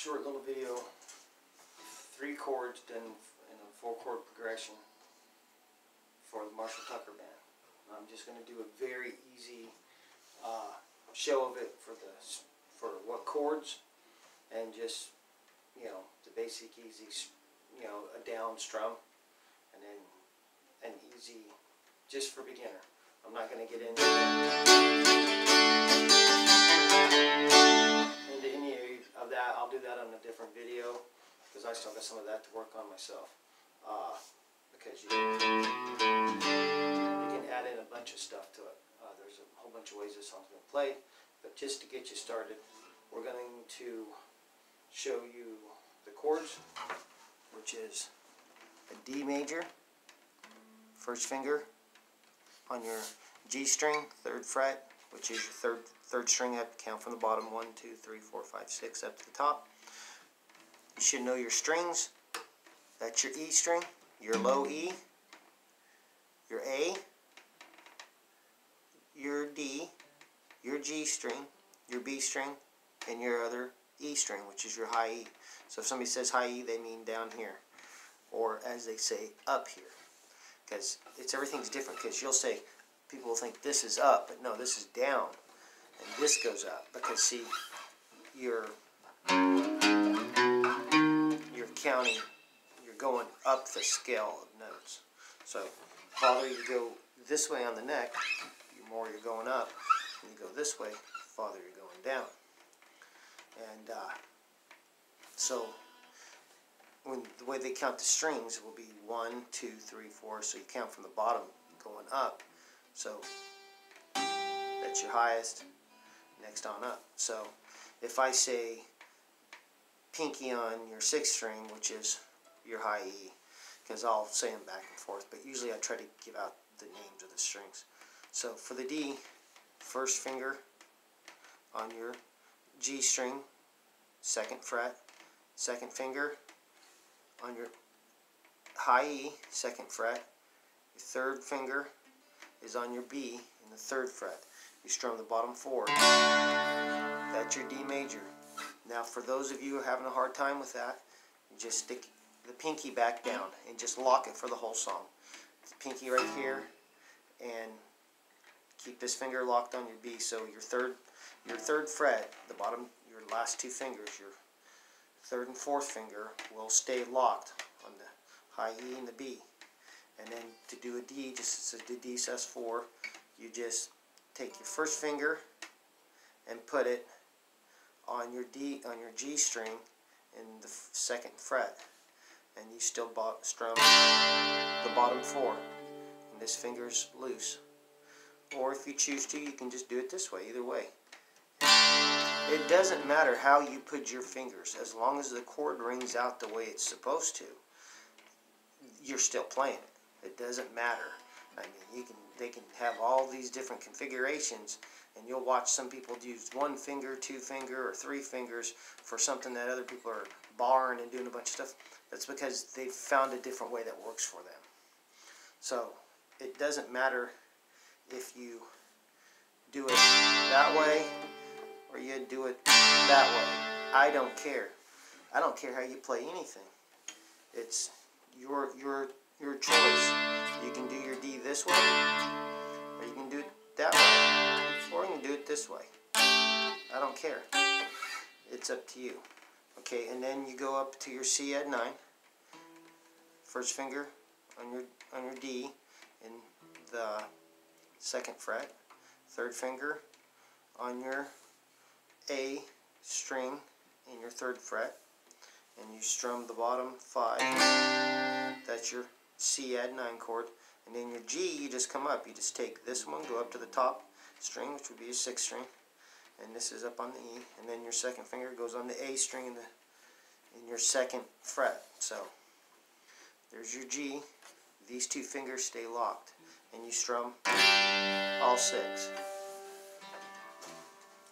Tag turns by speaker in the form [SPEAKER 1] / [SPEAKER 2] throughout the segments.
[SPEAKER 1] short little video, 3 chords done in a 4-chord progression for the Marshall Tucker Band. I'm just going to do a very easy show of it for what chords, and just, you know, the basic easy, you know, a down strum, and then an easy, just for beginner. I'm not going to get into any of that. I'll do that on a different video, because I still got some of that to work on myself. Because you can add in a bunch of stuff to it. There's a whole bunch of ways this song's going to play, but just to get you started, we're going to show you the chords, which is a D major, first finger on your G string, 3rd fret, which is your third string. You have to count from the bottom, 1, 2, 3, 4, 5, 6 up to the top. You should know your strings. That's your E string, your low E, your A, your D, your G string, your B string, and your other E string, which is your high E. So if somebody says high E, they mean down here, or as they say, up here, because everything's different. Because you'll say, people will think this is up, but no, this is down, and this goes up, because see, you're counting, you're going up the scale of notes. So farther you go this way on the neck, the more you're going up. When you go this way, farther you're going down. And so the way they count the strings will be 1, 2, 3, 4. So you count from the bottom going up. So that's your highest, next on up. So if I say pinky on your 6th string, which is your high E, because I'll say them back and forth, but usually I try to give out the names of the strings. So for the D, first finger on your G string, 2nd fret, 2nd finger on your high E, 2nd fret, your 3rd finger is on your B in the 3rd fret. You strum the bottom 4. That's your D major. Now for those of you who are having a hard time with that, you just stick the pinky back down and just lock it for the whole song. The pinky right here, and keep this finger locked on your B. So your third fret, the bottom, your last 2 fingers, your 3rd and 4th finger will stay locked on the high E and the B. And then to do a D, just as a D sus4, you just take your 1st finger and put it on your D, on your G string in the 2nd fret, and you still strum the bottom 4, and this finger's loose. Or if you choose to, you can just do it this way. Either way, it doesn't matter how you put your fingers, as long as the chord rings out the way it's supposed to. You're still playing it. It doesn't matter. I mean, they can have all these different configurations, and you'll watch some people use 1 finger, 2 finger, or 3 fingers for something that other people are barring and doing a bunch of stuff. That's because they've found a different way that works for them. So it doesn't matter if you do it that way or you do it that way. I don't care. I don't care how you play anything. It's your choice. You can do your D this way, or you can do it that way, or you can do it this way. I don't care. It's up to you. Okay, and then you go up to your C add 9. First finger on your D in the 2nd fret. 3rd finger on your A string in your 3rd fret, and you strum the bottom 5. That's your C add 9 chord. And then your G, you just come up. You just take this one, go up to the top string, which would be your 6th string, and this is up on the E. And then your 2nd finger goes on the A string in your 2nd fret. So there's your G. These 2 fingers stay locked, and you strum all 6.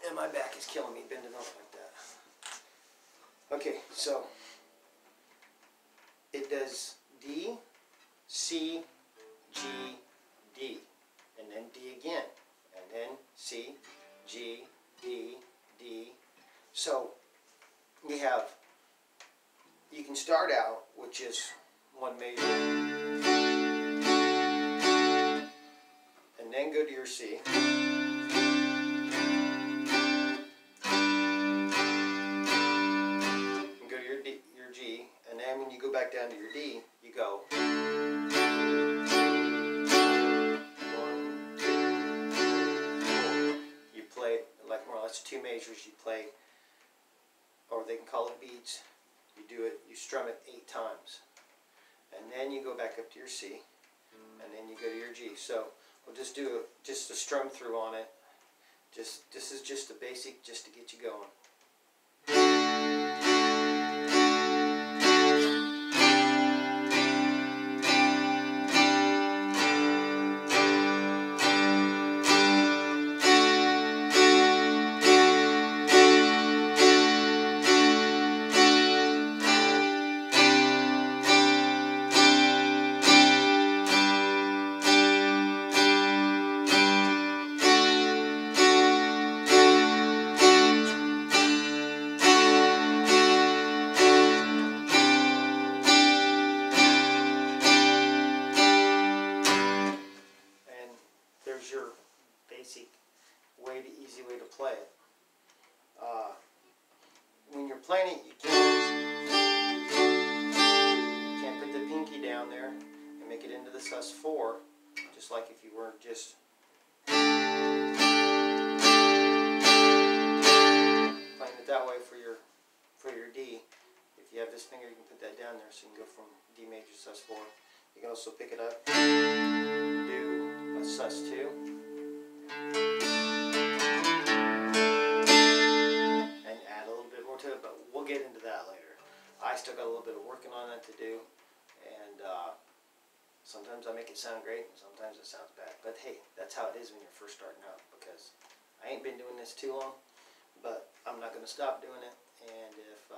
[SPEAKER 1] And my back is killing me bending over like that. Okay, so it does D, C, G, D, and then D again, and then C, G, D, D. So we have you can start out with just one major, and then go to your C. And go to your D, your G, and then when you go back down to your D, you go 1, 2, 4. You play like more or less 2 measures. You play, or they can call it beats. You do it, you strum it 8 times. And then you go back up to your C, and then you go to your G. So we'll just do just a strum through on it. This is just a basic, just to get you going. Your basic way, easy way to play it. When you're playing it, you can't put the pinky down there and make it into the sus4, just like if you were just playing it that way for your D. If you have this finger, you can put that down there, so you can go from D major to sus4. You can also pick it up, do a sus2, and add a little bit more to it, but we'll get into that later. I still got a little bit of working on that to do, and sometimes I make it sound great, and sometimes it sounds bad. But hey, that's how it is when you're first starting out, because I ain't been doing this too long, but I'm not going to stop doing it, and if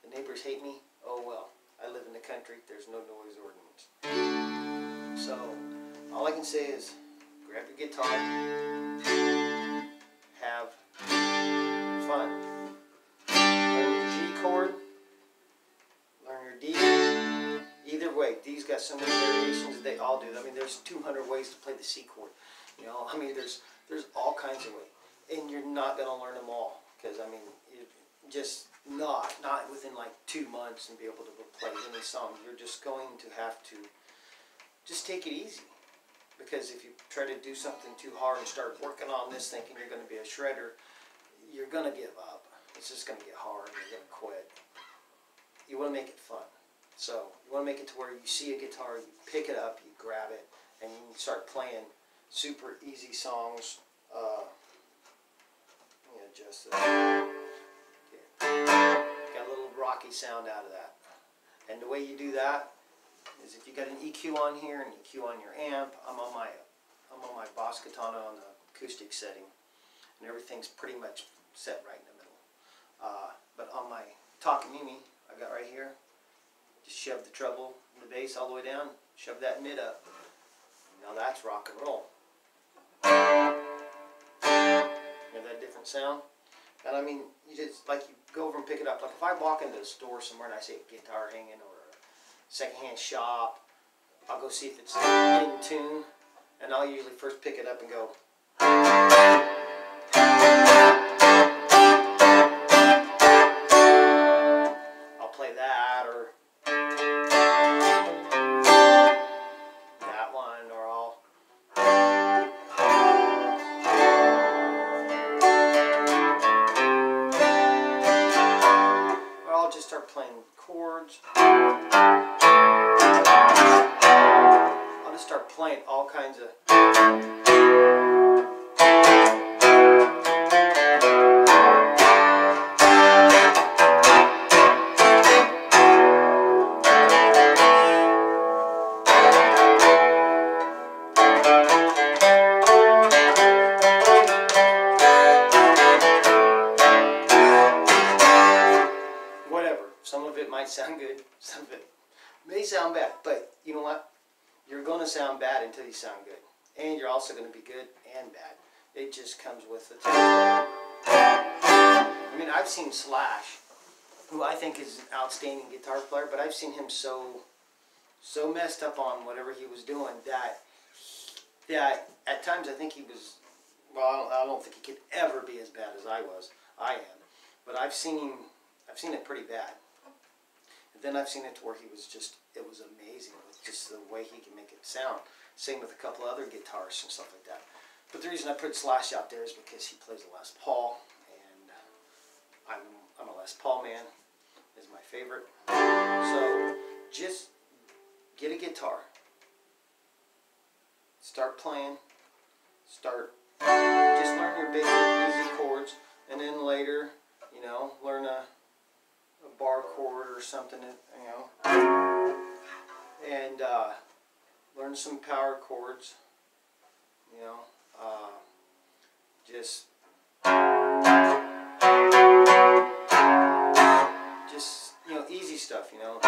[SPEAKER 1] the neighbors hate me, oh well. I live in the country, there's no noise ordinance. So, all I can say is, grab your guitar, have fun. Learn your G chord, learn your D. Either way, D's got so many variations, they all do. I mean, there's 200 ways to play the C chord. You know, I mean, there's all kinds of ways. And you're not going to learn them all, because, I mean, you just not within like 2 months and be able to play any song. You're just going to have to just take it easy, because if you try to do something too hard and start working on this thinking you're going to be a shredder, you're going to give up. It's just going to get hard. You're going to quit. You want to make it fun. So you want to make it to where you see a guitar, you pick it up, you grab it, and you can start playing super easy songs. Just got a little rocky sound out of that. And the way you do that is if you got an EQ on here and EQ on your amp. I'm on my Boss Katana on the acoustic setting, and everything's pretty much set right in the middle. But on my Takamine, I got right here, just shove the treble and the bass all the way down, shove that mid up. Now that's rock and roll. Hear that different sound? And I mean, you just, like, you go over and pick it up. Like if I walk into a store somewhere and I see a guitar hanging, or a secondhand shop, I'll go see if it's in tune, and I'll usually first pick it up and go. I'll play that, or that one, or I'll just start playing chords. I'll just start playing all kinds of. Some of it might sound good, some of it may sound bad, but you know what? You're going to sound bad until you sound good. And you're also going to be good and bad. It just comes with the territory. I mean, I've seen Slash who I think is an outstanding guitar player, but I've seen him so messed up on whatever he was doing that at times I think he was, well, I don't think he could ever be as bad as I am, but I've seen it pretty bad. And then I've seen it to where it was amazing with just the way he can make it sound. Same with a couple other guitarists and stuff like that. But the reason I put Slash out there is because he plays a Les Paul, and I'm a Les Paul man. Is my favorite. So just get a guitar. Start playing. Just learn your basic easy chords, and then later, you know, learn a bar chord or something, you know, and learn some power chords, you know, just you know, easy stuff, you know.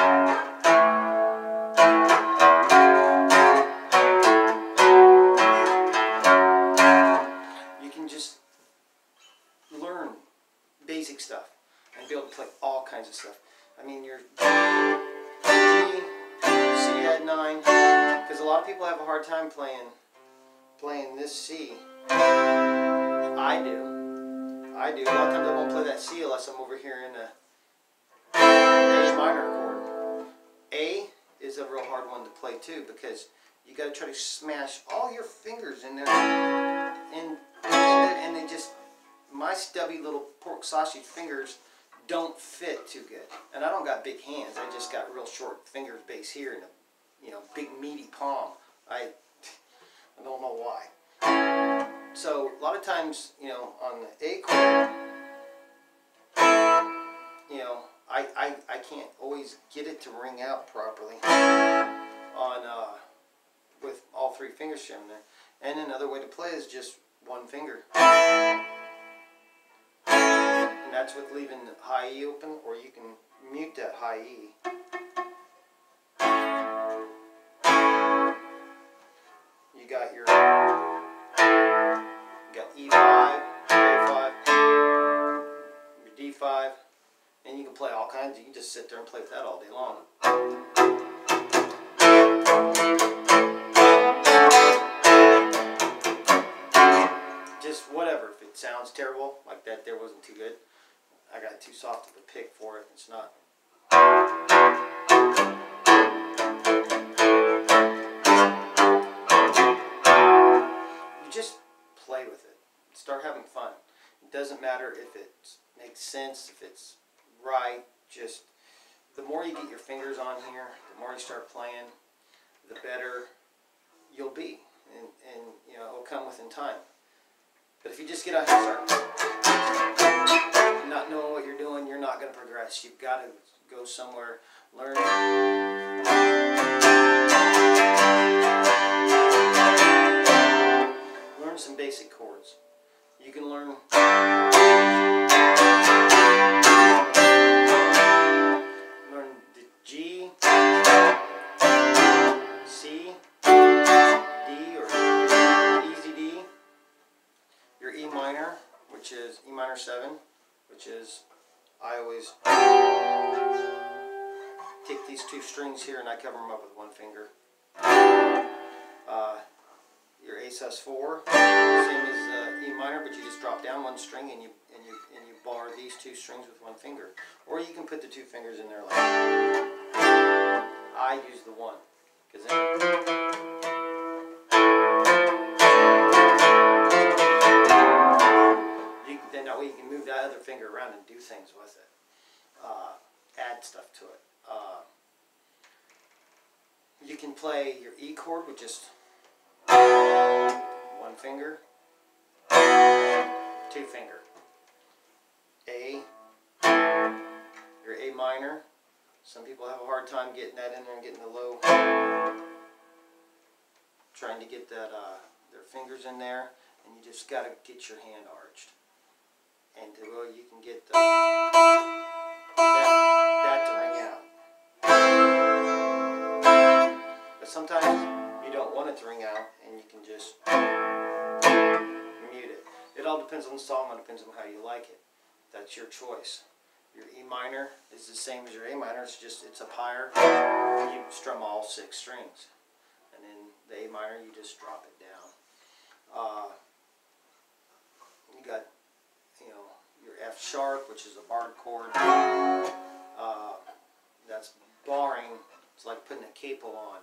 [SPEAKER 1] You can just learn basic stuff and be able to play all kinds of stuff. I mean, your G, C add 9, because a lot of people have a hard time playing this C. I do. A lot of times I won't play that C unless I'm over here in a A minor chord. A is a real hard one to play too, because you got to try to smash all your fingers in there, and they just, my stubby little pork sausage fingers don't fit too good. And I don't got big hands. I just got real short fingers base here and a, you know, big meaty palm. I don't know why. So a lot of times, you know, on the A chord, you know, I can't always get it to ring out properly on with all 3 fingers showing there. And another way to play is just one finger. And that's with leaving the high E open, or you can mute that high E. You got your E5, A5, your D5, and you can play all kinds. You can just sit there and play with that all day long. Just whatever. If it sounds terrible, like that there wasn't too good, I got too soft of a pick for it. It's not. You just play with it. Start having fun. It doesn't matter if it makes sense, if it's right. Just the more you get your fingers on here, the more you start playing, the better you'll be, and you know, it'll come within time. But if you just get out here and start not knowing what you're doing, you're not going to progress. You've got to go somewhere, learn. Learn some basic chords. You can learn the G, C, D, or easy D. Your E minor, which is E minor 7, which is, I always take these 2 strings here and I cover them up with one finger. Your A sus4, same as E minor, but you just drop down 1 string and you bar these 2 strings with 1 finger. Or you can put the 2 fingers in there like that. I use the 1, because then that way you can move that other finger around and do things with it. Add stuff to it. You can play your E chord with just 1 finger, 2 finger. A, your A minor. Some people have a hard time getting that in there and getting the low, trying to get that their fingers in there, and you just got to get your hand arched, and well, you can get that to ring out. But sometimes you don't want it to ring out, and you can just mute it. It all depends on the song, and depends on how you like it. That's your choice. Your E minor is the same as your A minor, it's up higher. You strum all 6 strings. And then the A minor, you just drop it down. You got, your F sharp, which is a barred chord. That's barring. It's like putting a capo on.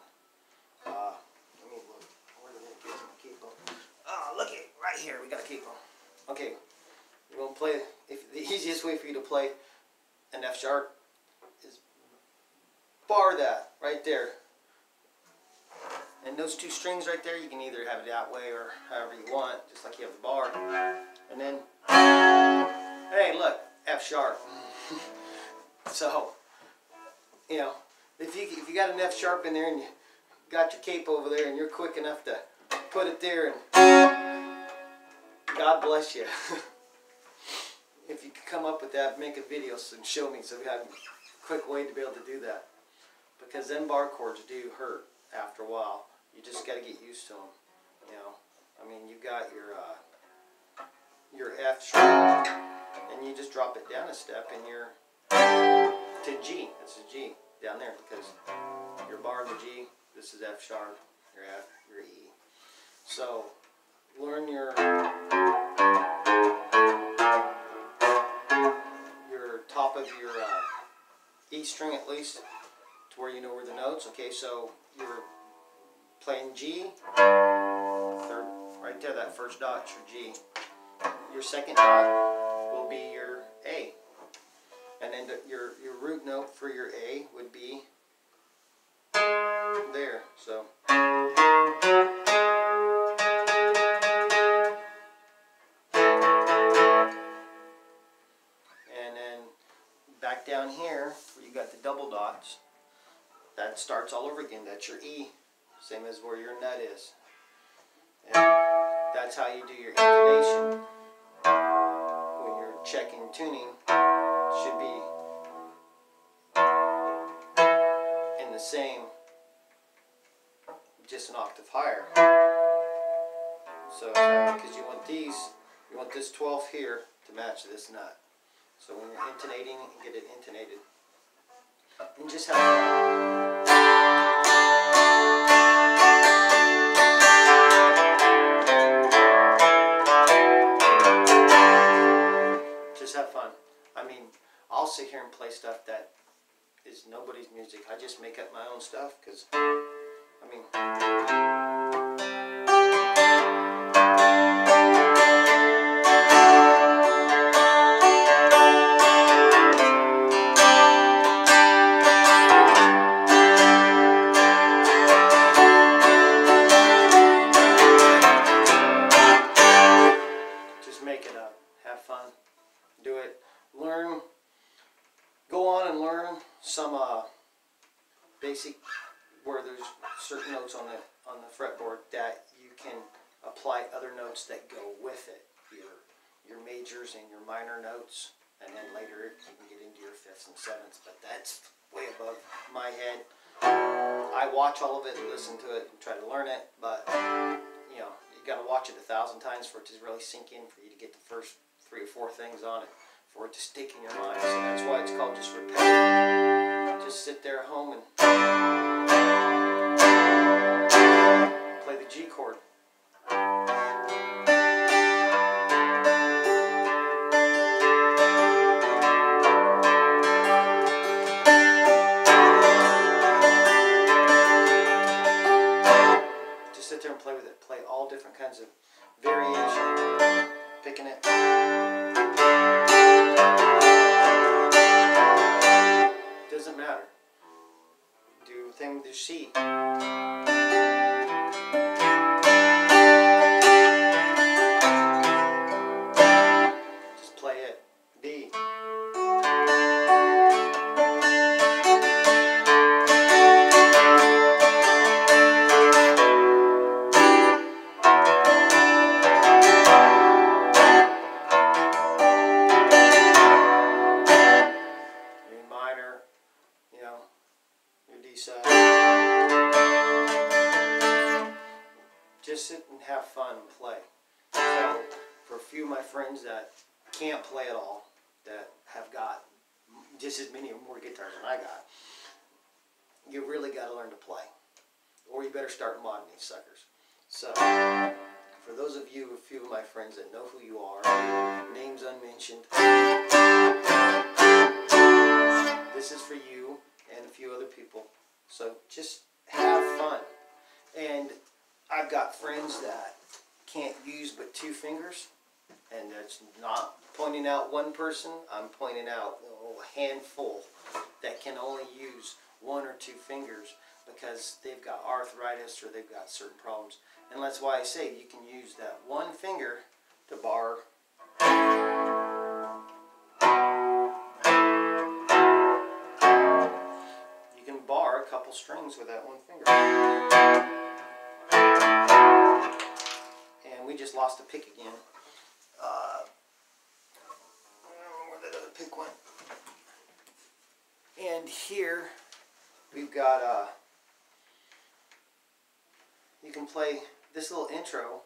[SPEAKER 1] Let me look. Where did it get my capo? Oh, look it right here. We got a capo. Okay, we're gonna play. The easiest way for you to play an F sharp is bar that right there. And those 2 strings right there, you can either have it that way or however you want, just like you have the bar. And then, hey, look, F sharp. So, if you got an F sharp in there and you got your cape over there and you're quick enough to put it there, and God bless you. If you could come up with that, make a video and show me, so we have a quick way to be able to do that. Because them bar chords do hurt after a while. You just got to get used to them. I mean, you got your F sharp, and you just drop it down a step, and you're to G. That's a G down there, because you're barring the G. This is F sharp. Your F, your E. So learn your top of your E string at least, to where you know where the notes. Okay, so you're playing G, third, right there, that first dot's your G. Your second dot will be your A. And then your root note for your A would be there. So and then back down here where you got the double dots, that starts all over again. That's your E, same as where your nut is. And that's how you do your intonation. When you're checking tuning, should be in the same, just an octave higher. So, because you want this 12th here to match this nut. So when you're intonating, get it intonated. And just have fun. I mean, I'll sit here and play stuff that is nobody's music. I just make up my own stuff, because, I mean, just make it up. Have fun. Do it. Learn. Go on and learn some basic, where there's certain notes on the fretboard that you can apply other notes that go with it. Your majors and your minor notes, and then later you can get into your 5ths and 7ths. But that's way above my head. I watch all of it, listen to it, and try to learn it. But you got to watch it 1,000 times for it to really sink in, for you to get the first 3 or 4 things on it, for it to stick in your mind. So that's why it's called just repetitive. Just sit there at home and play the G chord. Just sit there and play with it. Play all different kinds of variation, picking it. Doesn't matter. Do the thing with your C. Just play it. B. Just sit and have fun and play. So, for a few of my friends that can't play at all, that have got just as many or more guitars than I got. You really got to learn to play, or you better start modding these suckers. So, for those of you, a few of my friends that know who you are, names unmentioned, this is for you and a few other people. So just have fun. And I've got friends that can't use but 2 fingers, and that's not pointing out one person. I'm pointing out a handful that can only use 1 or 2 fingers because they've got arthritis or they've got certain problems. And that's why I say you can use that 1 finger to bar. You can bar a couple strings with that 1 finger. And we just lost a pick again. Where that other pick went. And here we've got you can play this little intro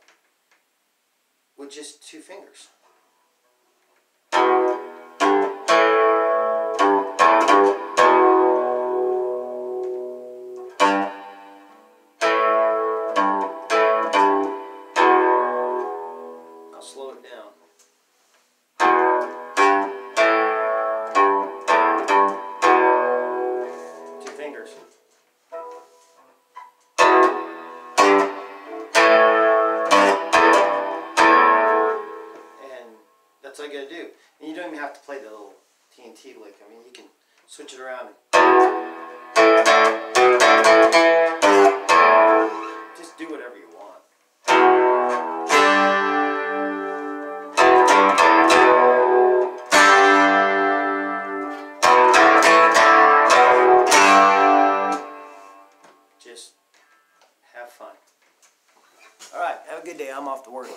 [SPEAKER 1] with just 2 fingers. I'll slow it down. 2 fingers. That's all you gotta do. And you don't even have to play the little TNT lick. I mean, you can switch it around and just do whatever you want. Just have fun. Alright, have a good day. I'm off to work.